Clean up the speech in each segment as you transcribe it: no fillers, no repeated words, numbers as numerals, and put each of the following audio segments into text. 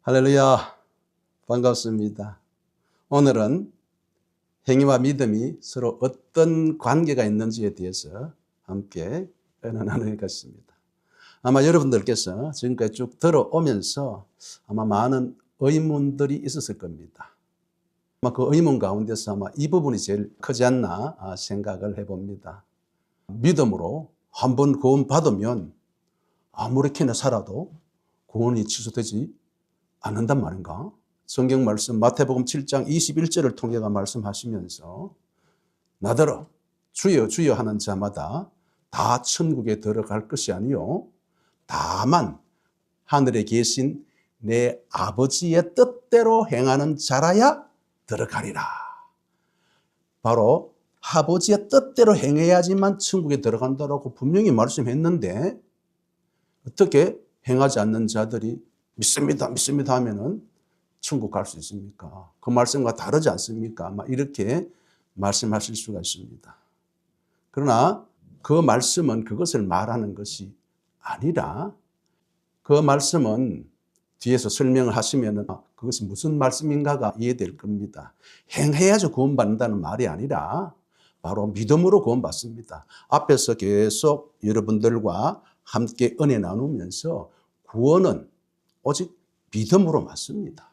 할렐루야, 반갑습니다. 오늘은 행위와 믿음이 서로 어떤 관계가 있는지에 대해서 함께 은혜 나누겠습니다. 아마 여러분들께서 지금까지 쭉 들어오면서 아마 많은 의문들이 있었을 겁니다. 아마 그 의문 가운데서 아마 이 부분이 제일 크지 않나 생각을 해봅니다. 믿음으로 한번 구원 받으면 아무렇게나 살아도 구원이 취소되지 않는단 말인가? 성경 말씀 마태복음 7장 21절을 통해가 말씀하시면서 나더러 주여 주여 하는 자마다 다 천국에 들어갈 것이 아니요 다만 하늘에 계신 내 아버지의 뜻대로 행하는 자라야 들어가리라. 바로 아버지의 뜻대로 행해야지만 천국에 들어간다라고 분명히 말씀했는데 어떻게 행하지 않는 자들이 믿습니다, 믿습니다 하면은 천국 갈 수 있습니까? 그 말씀과 다르지 않습니까? 아마 이렇게 말씀하실 수가 있습니다. 그러나 그 말씀은 그것을 말하는 것이 아니라 그 말씀은 뒤에서 설명을 하시면은 그것이 무슨 말씀인가가 이해될 겁니다. 행해야지 구원받는다는 말이 아니라 바로 믿음으로 구원받습니다. 앞에서 계속 여러분들과 함께 은혜 나누면서 구원은 오직 믿음으로 맞습니다.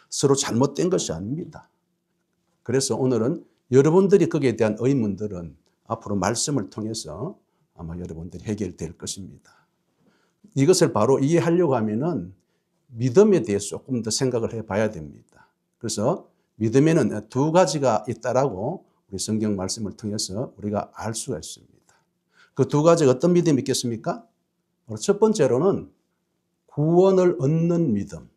서로 잘못된 것이 아닙니다. 그래서 오늘은 여러분들이 거기에 대한 의문들은 앞으로 말씀을 통해서 아마 여러분들이 해결될 것입니다. 이것을 바로 이해하려고 하면은 믿음에 대해서 조금 더 생각을 해봐야 됩니다. 그래서 믿음에는 두 가지가 있다라고 우리 성경 말씀을 통해서 우리가 알 수가 있습니다. 그 두 가지가 어떤 믿음이 있겠습니까? 첫 번째로는 구원을 얻는 믿음.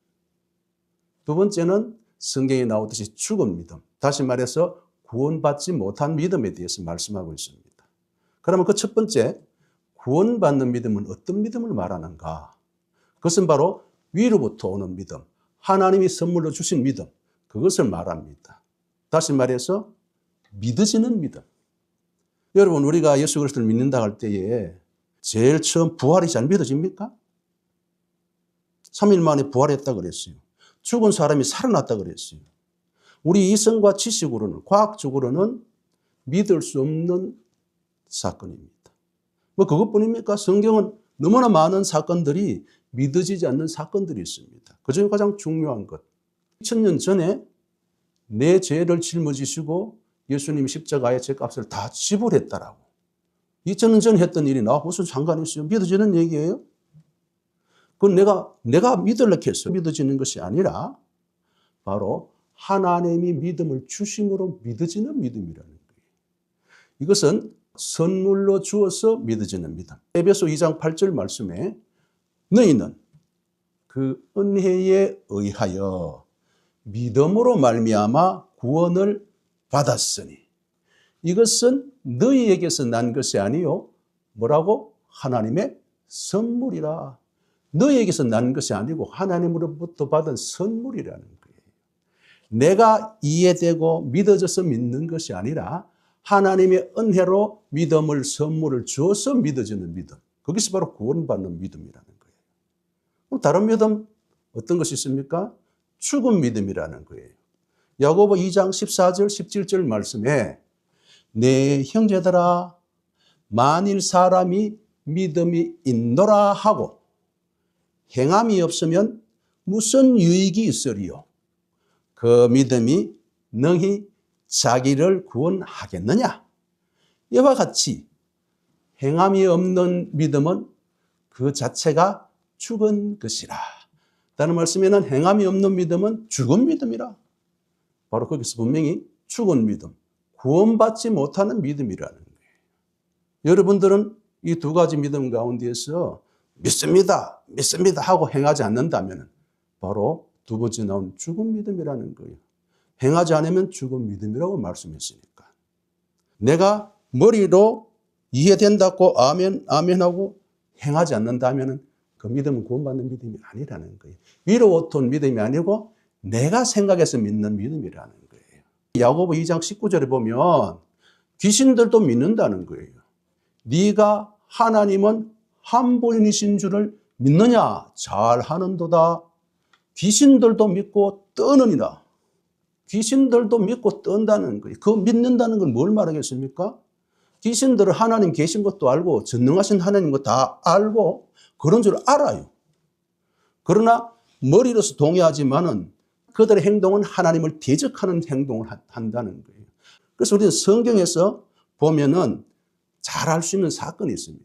두 번째는 성경에 나오듯이 죽은 믿음. 다시 말해서 구원받지 못한 믿음에 대해서 말씀하고 있습니다. 그러면 그 첫 번째 구원받는 믿음은 어떤 믿음을 말하는가? 그것은 바로 위로부터 오는 믿음. 하나님이 선물로 주신 믿음. 그것을 말합니다. 다시 말해서 믿어지는 믿음. 여러분 우리가 예수 그리스도를 믿는다 할 때에 제일 처음 부활이 잘 믿어집니까? 3일 만에 부활했다 그랬어요. 죽은 사람이 살아났다 그랬어요. 우리 이성과 지식으로는, 과학적으로는 믿을 수 없는 사건입니다. 뭐 그것뿐입니까? 성경은 너무나 많은 사건들이 믿어지지 않는 사건들이 있습니다. 그중에 가장 중요한 것. 2000년 전에 내 죄를 짊어지시고 예수님이 십자가에 죄값을 다 지불했다라고. 2000년 전에 했던 일이 나하고 무슨 상관이 있어요? 믿어지는 얘기예요? 그건 내가 믿으려고 해서 믿어지는 것이 아니라 바로 하나님이 믿음을 주심으로 믿어지는 믿음이라는 거예요. 이것은 선물로 주어서 믿어지는 믿음. 에베소 2장 8절 말씀에 너희는 그 은혜에 의하여 믿음으로 말미암아 구원을 받았으니 이것은 너희에게서 난 것이 아니요 뭐라고? 하나님의 선물이라. 너희에게서 난 것이 아니고 하나님으로부터 받은 선물이라는 거예요. 내가 이해되고 믿어져서 믿는 것이 아니라 하나님의 은혜로 믿음을 선물을 주어서 믿어지는 믿음. 그것이 바로 구원받는 믿음이라는 거예요. 그럼 다른 믿음 어떤 것이 있습니까? 죽은 믿음이라는 거예요. 야고보 2장 14절 17절 말씀에 내 형제들아 만일 사람이 믿음이 있노라 하고 행함이 없으면 무슨 유익이 있으리요? 그 믿음이 능히 자기를 구원하겠느냐? 이와 같이 행함이 없는 믿음은 그 자체가 죽은 것이라. 다른 말씀에는 행함이 없는 믿음은 죽은 믿음이라. 바로 거기서 분명히 죽은 믿음, 구원받지 못하는 믿음이라는 거예요. 여러분들은 이 두 가지 믿음 가운데에서 믿습니다, 믿습니다 하고 행하지 않는다면 바로 두 번째 나온 죽은 믿음이라는 거예요. 행하지 않으면 죽은 믿음이라고 말씀했으니까. 내가 머리로 이해된다고 아멘, 아멘 하고 행하지 않는다면 그 믿음은 구원받는 믿음이 아니라는 거예요. 위로부터 온 믿음이 아니고 내가 생각해서 믿는 믿음이라는 거예요. 야고보 2장 19절에 보면 귀신들도 믿는다는 거예요. 네가 하나님은 한 분이신 줄을 믿느냐? 잘 하는도다. 귀신들도 믿고 떠느니라. 귀신들도 믿고 떤다는 거예요. 그 믿는다는 건 뭘 말하겠습니까? 귀신들은 하나님 계신 것도 알고 전능하신 하나님 것 다 알고 그런 줄 알아요. 그러나 머리로서 동의하지만은 그들의 행동은 하나님을 대적하는 행동을 한다는 거예요. 그래서 우리는 성경에서 보면은 잘 알 수 있는 사건이 있습니다.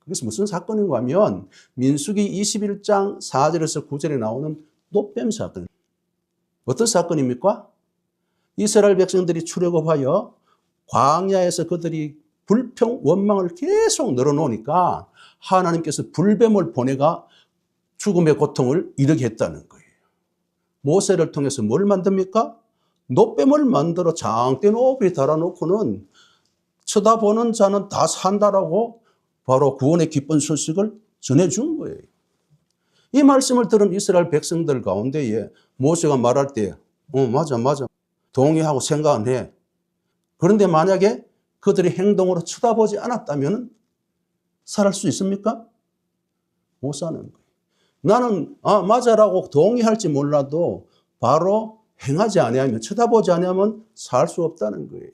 그래서 무슨 사건인가 하면 민수기 21장 4절에서 9절에 나오는 노뱀 사건. 어떤 사건입니까? 이스라엘 백성들이 출애굽하여 광야에서 그들이 불평, 원망을 계속 늘어놓으니까 하나님께서 불뱀을 보내가 죽음의 고통을 이르게 했다는 거예요. 모세를 통해서 뭘 만듭니까? 노뱀을 만들어 장대 높이 달아놓고는 쳐다보는 자는 다 산다라고 바로 구원의 기쁜 소식을 전해준 거예요. 이 말씀을 들은 이스라엘 백성들 가운데에 모세가 말할 때 맞아 동의하고 생각은 해. 그런데 만약에 그들이 행동으로 쳐다보지 않았다면 살할 수 있습니까? 못 사는 거예요. 나는 맞아라고 동의할지 몰라도 바로 행하지 아니하면 쳐다보지 아니하면 살 수 없다는 거예요.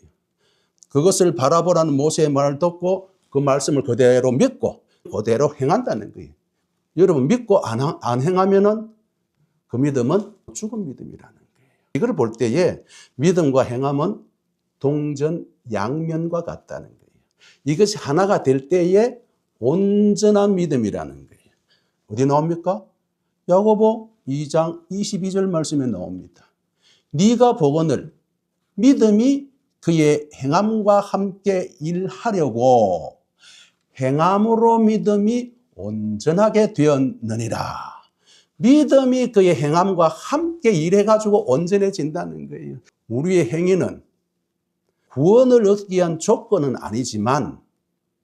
그것을 바라보라는 모세의 말을 듣고 그 말씀을 그대로 믿고 그대로 행한다는 거예요. 여러분 믿고 안 행하면은 그 믿음은 죽은 믿음이라는 거예요. 이걸 볼 때에 믿음과 행함은 동전 양면과 같다는 거예요. 이것이 하나가 될 때에 온전한 믿음이라는 거예요. 어디 나옵니까? 야고보 2장 22절 말씀에 나옵니다. 네가 보거늘 믿음이 그의 행함과 함께 일하려고 행함으로 믿음이 온전하게 되었느니라. 믿음이 그의 행함과 함께 일해가지고 온전해진다는 거예요. 우리의 행위는 구원을 얻기 위한 조건은 아니지만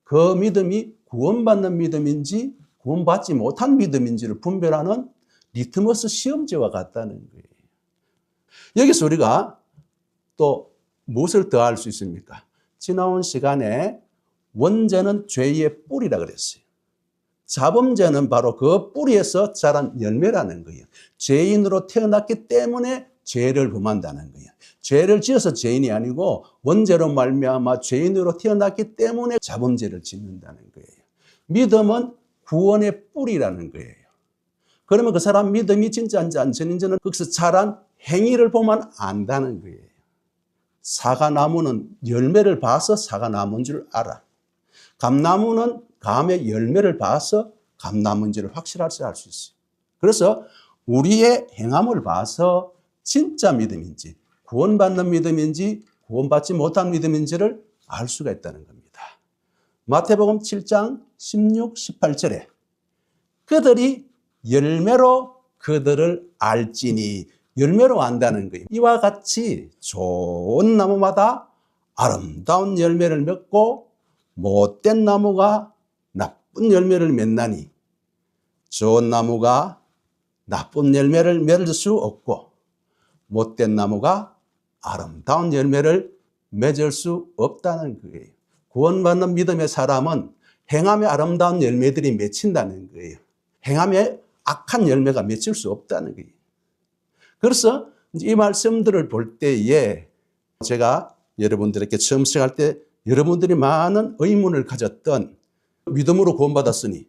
그 믿음이 구원받는 믿음인지 구원받지 못한 믿음인지를 분별하는 리트머스 시험지와 같다는 거예요. 여기서 우리가 또 무엇을 더 알 수 있습니까? 지나온 시간에 원죄는 죄의 뿌리라 그랬어요. 자범죄는 바로 그 뿌리에서 자란 열매라는 거예요. 죄인으로 태어났기 때문에 죄를 범한다는 거예요. 죄를 지어서 죄인이 아니고 원죄로 말미암아 죄인으로 태어났기 때문에 자범죄를 짓는다는 거예요. 믿음은 구원의 뿌리라는 거예요. 그러면 그 사람 믿음이 진짜인지 안 진짜인지는 거기서 자란 행위를 보면 안다는 거예요. 사과나무는 열매를 봐서 사과나무인 줄 알아. 감나무는 감의 열매를 봐서 감나무인지를 확실하게 알 수 있어요. 그래서 우리의 행함을 봐서 진짜 믿음인지 구원받는 믿음인지 구원받지 못한 믿음인지를 알 수가 있다는 겁니다. 마태복음 7장 16, 18절에 그들이 열매로 그들을 알지니 열매로 안다는 거예요. 이와 같이 좋은 나무마다 아름다운 열매를 맺고 못된 나무가 나쁜 열매를 맺나니 좋은 나무가 나쁜 열매를 맺을 수 없고 못된 나무가 아름다운 열매를 맺을 수 없다는 거예요. 구원받는 믿음의 사람은 행함의 아름다운 열매들이 맺힌다는 거예요. 행함의 악한 열매가 맺힐 수 없다는 거예요. 그래서 이 말씀들을 볼 때에 제가 여러분들에게 처음 시작할 때 여러분들이 많은 의문을 가졌던 믿음으로 구원받았으니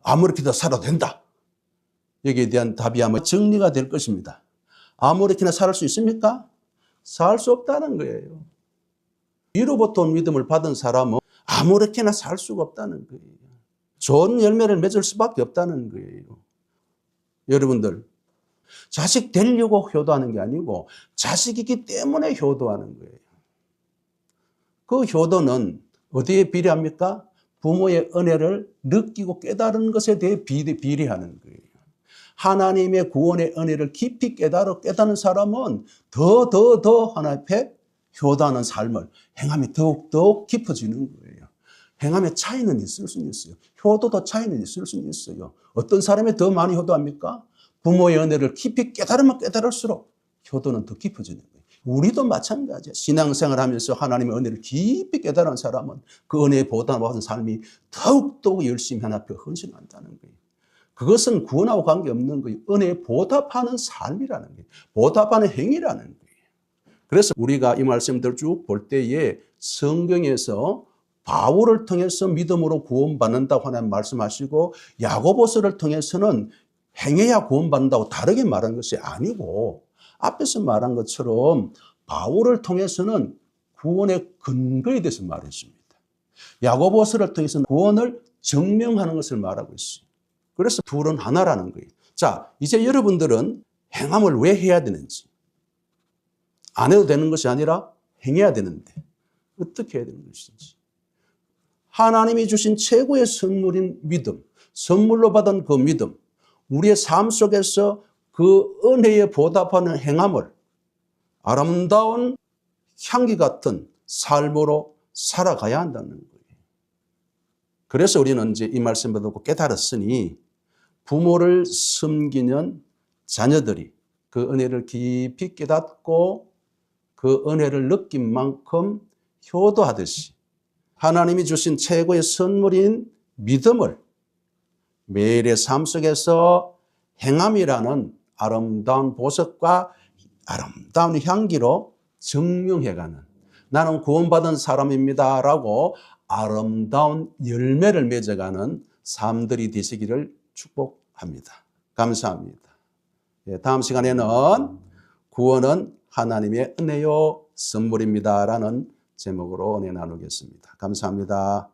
아무렇게나 살아도 된다. 여기에 대한 답이 아마 정리가 될 것입니다. 아무렇게나 살 수 있습니까? 살 수 없다는 거예요. 위로부터 온 믿음을 받은 사람은 아무렇게나 살 수가 없다는 거예요. 좋은 열매를 맺을 수밖에 없다는 거예요. 여러분들 자식 되려고 효도하는 게 아니고 자식이기 때문에 효도하는 거예요. 그 효도는 어디에 비례합니까? 부모의 은혜를 느끼고 깨달은 것에 대해 비례하는 거예요. 하나님의 구원의 은혜를 깊이 깨닫는 사람은 더 하나님 앞에 효도하는 삶을 행함이 더욱 깊어지는 거예요. 행함의 차이는 있을 수는 있어요. 효도도 차이는 있을 수는 있어요. 어떤 사람이 더 많이 효도합니까? 부모의 은혜를 깊이 깨달으면 깨달을수록 효도는 더 깊어지는 거예요. 우리도 마찬가지예요. 신앙생활 하면서 하나님의 은혜를 깊이 깨달은 사람은 그 은혜에 보답받은 삶이 더욱더욱 열심히 하나님 앞에 헌신한다는 거예요. 그것은 구원하고 관계없는 거예요. 은혜에 보답하는 삶이라는 거예요. 보답하는 행위라는 거예요. 그래서 우리가 이 말씀들 쭉 볼 때에 성경에서 바울을 통해서 믿음으로 구원받는다고 하나님 말씀하시고 야고보서를 통해서는 행해야 구원받는다고 다르게 말한 것이 아니고 앞에서 말한 것처럼 바울을 통해서는 구원의 근거에 대해서 말했습니다. 야고보서를 통해서는 구원을 증명하는 것을 말하고 있어요. 그래서 둘은 하나라는 거예요. 자, 이제 여러분들은 행함을 왜 해야 되는지, 안 해도 되는 것이 아니라 행해야 되는데 어떻게 해야 되는 것인지, 하나님이 주신 최고의 선물인 믿음, 선물로 받은 그 믿음, 우리의 삶 속에서 그 은혜에 보답하는 행함을 아름다운 향기 같은 삶으로 살아가야 한다는 거예요. 그래서 우리는 이제 이 말씀을 듣고 깨달았으니 부모를 섬기는 자녀들이 그 은혜를 깊이 깨닫고 그 은혜를 느낀 만큼 효도하듯이 하나님이 주신 최고의 선물인 믿음을 매일의 삶 속에서 행함이라는 아름다운 보석과 아름다운 향기로 증명해가는, 나는 구원받은 사람입니다라고 아름다운 열매를 맺어가는 삶들이 되시기를 축복합니다. 감사합니다. 다음 시간에는 구원은 하나님의 은혜요 선물입니다라는 제목으로 은혜 나누겠습니다. 감사합니다.